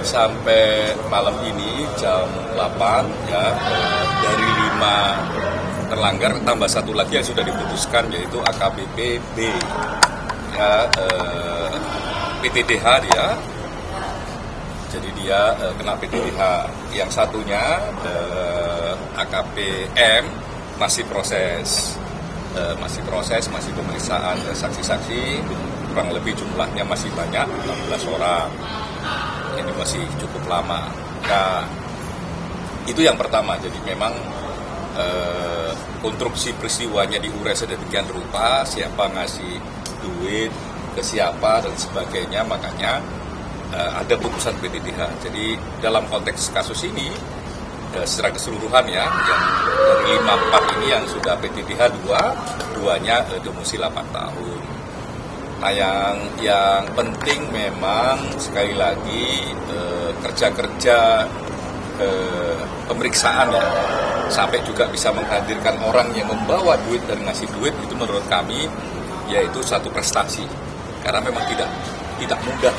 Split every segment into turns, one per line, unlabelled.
Sampai malam ini jam 8 ya, dari 5 terlanggar tambah satu lagi yang sudah diputuskan, yaitu AKBP B ya, PTDH dia, jadi dia kena PTDH. Yang satunya AKPM masih proses, masih pemeriksaan saksi-saksi, kurang lebih jumlahnya masih banyak, 16 orang. Ini masih cukup lama. Nah, itu yang pertama. Jadi memang konstruksi peristiwanya diurai sedemikian rupa, siapa ngasih duit ke siapa dan sebagainya, makanya ada putusan PTDH. Jadi dalam konteks kasus ini secara keseluruhan ya, yang dari 54 ini yang sudah PTDH 2-nya demosi 8 tahun. Nah, yang penting memang sekali lagi kerja-kerja pemeriksaan ya, sampai juga bisa menghadirkan orang yang membawa duit dan ngasih duit, itu menurut kami yaitu satu prestasi, karena memang tidak mudah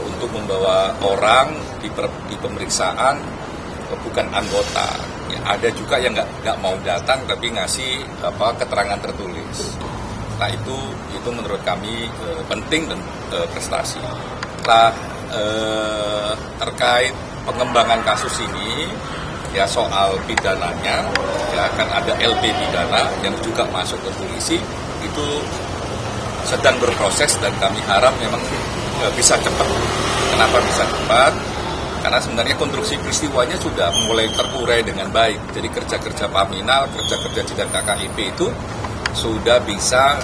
untuk membawa orang di pemeriksaan bukan anggota. Ya, ada juga yang nggak mau datang tapi ngasih keterangan tertulis. Nah, itu menurut kami penting dan prestasi. Nah, terkait pengembangan kasus ini ya, soal pidananya ya, akan ada LP pidana yang juga masuk ke polisi, itu sedang berproses dan kami harap memang bisa cepat. Kenapa bisa cepat? Karena sebenarnya konstruksi peristiwanya sudah mulai terurai dengan baik. Jadi kerja-kerja Paminal, kerja-kerja Sidang KKIP itu sudah bisa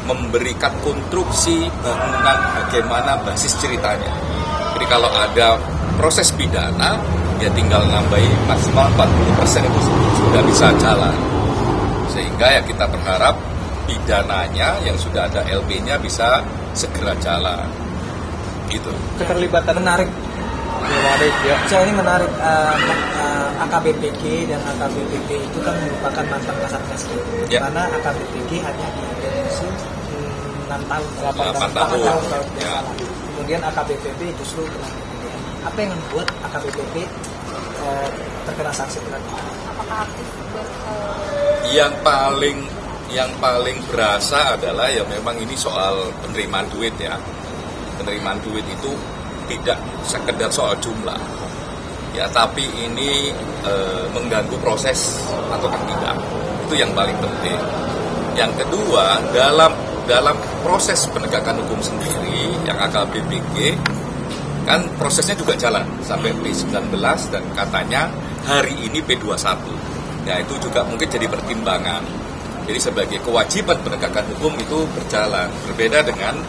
memberikan konstruksi bangunan bagaimana basis ceritanya. Jadi kalau ada proses pidana, ya tinggal nambahin maksimal 40% itu sudah bisa jalan. Sehingga ya kita berharap pidananya yang sudah ada LP-nya bisa segera jalan. Gitu.
Keterlibatan menarik. Ya. Saya ini menarik, AKBPG dan AKBPB itu kan merupakan mantan Kasatgas ya. Karena AKBPG hanya dideteksi 6 tahun, 8 tahun. Ya. Kemudian AKBPB justru kena PTDH. Apa yang membuat AKBPB terkena sanksi berat?
Apakah aktif
yang paling berasa adalah ya memang ini soal penerimaan duit ya. Penerimaan duit itu tidak sekedar soal jumlah ya, tapi ini mengganggu proses atau tidak, itu yang paling penting. Yang kedua, dalam proses penegakan hukum sendiri yang AKBPG kan prosesnya juga jalan sampai P19 dan katanya hari ini P21 ya, itu juga mungkin jadi pertimbangan. Jadi sebagai kewajiban penegakan hukum itu berjalan, berbeda dengan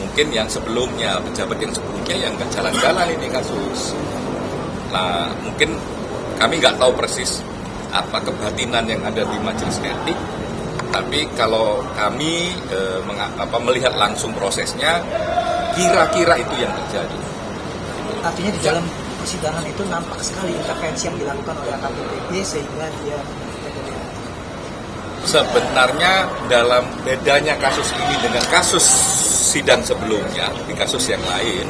mungkin yang sebelumnya, pejabat yang sebelumnya yang nggak jalan-jalan ini kasus. Nah, mungkin kami nggak tahu persis apa kebatinan yang ada di majelis etik, tapi kalau kami melihat langsung prosesnya, kira-kira itu yang terjadi.
Artinya di dalam persidangan itu nampak sekali intervensi yang dilakukan oleh AKBPB sehingga dia
sebenarnya dalam bedanya kasus ini dengan kasus sidang sebelumnya di kasus yang lain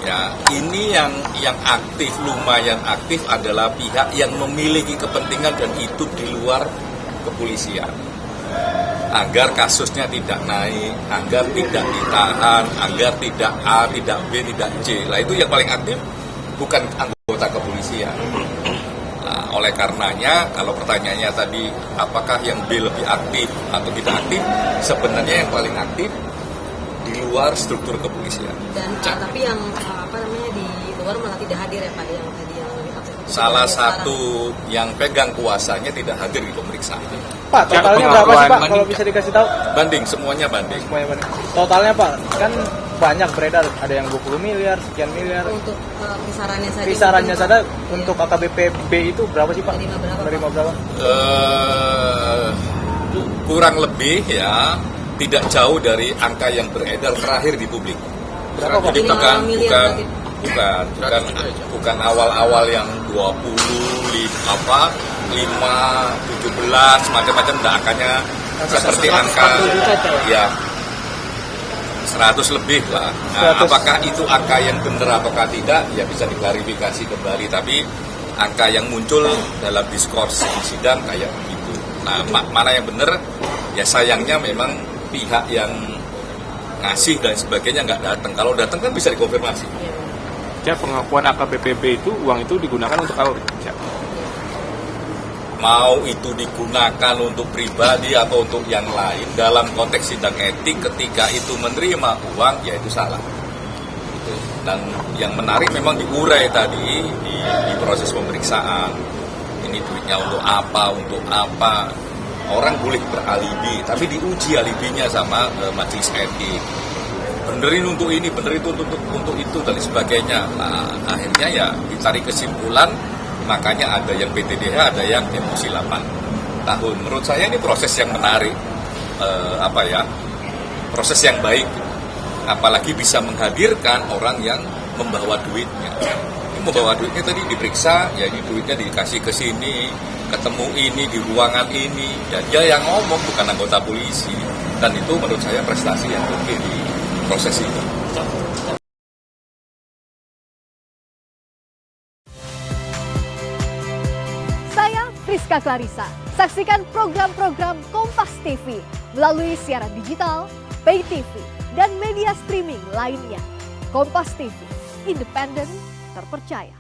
ya, ini yang aktif, lumayan aktif adalah pihak yang memiliki kepentingan dan hidup di luar kepolisian agar kasusnya tidak naik, agar tidak ditahan, agar tidak A, tidak B, tidak C. Lah itu yang paling aktif bukan anggota kepolisian. Nah, oleh karenanya kalau pertanyaannya tadi apakah yang B lebih aktif atau tidak aktif, sebenarnya yang paling aktif di luar struktur kepolisian.
Dan tapi yang di luar malah tidak hadir ya Pak, yang tadi yang
salah satu yang pegang kuasanya tidak hadir di pemeriksaan.
Pak, totalnya berapa sih Pak kalau bisa dikasih tahu?
Banding, semuanya banding.
Totalnya Pak, kan banyak beredar, ada yang 20 miliar, sekian miliar.
Untuk kisarannya saja.
Kisarannya saja untuk AKBPB itu berapa sih Pak?
Menerima berapa?
Kurang lebih ya, tidak jauh dari angka yang beredar terakhir di publik.
Berapa Pak?
Jadi bukan awal-awal yang 20, 5, 17, macam-macam, angkanya seperti angka ya 100 lebih lah. Nah,
100.
apakah itu angka yang benar ataukah tidak, ya bisa diklarifikasi kembali. Tapi angka yang muncul dalam diskursi di sidang kayak begitu. Nah, mana yang benar, ya sayangnya memang pihak yang ngasih dan sebagainya nggak datang. Kalau datang kan bisa dikonfirmasi.
Ya, pengakuan AKBPB itu uang itu digunakan untuk apa?
Mau itu digunakan untuk pribadi atau untuk yang lain, dalam konteks sidang etik ketika itu menerima uang, ya itu salah. Gitu. Dan yang menarik memang diurai tadi di proses pemeriksaan, ini duitnya untuk apa. Orang boleh beralibi, tapi diuji alibinya sama majelis etik. Benerin untuk ini, benerin untuk itu, dan sebagainya. Nah, akhirnya ya ditarik kesimpulan. Makanya ada yang PTDH, ada yang emosi 8 tahun. Menurut saya ini proses yang menarik, proses yang baik. Apalagi bisa menghadirkan orang yang membawa duitnya. Ini membawa duitnya tadi diperiksa, ya ini duitnya dikasih ke sini, ketemu ini di ruangan ini, dan dia yang ngomong, bukan anggota polisi. Dan itu menurut saya prestasi yang oke di proses ini.
Rizka Clarissa. Saksikan program-program Kompas TV melalui siaran digital, pay TV, dan media streaming lainnya. Kompas TV, independen, terpercaya.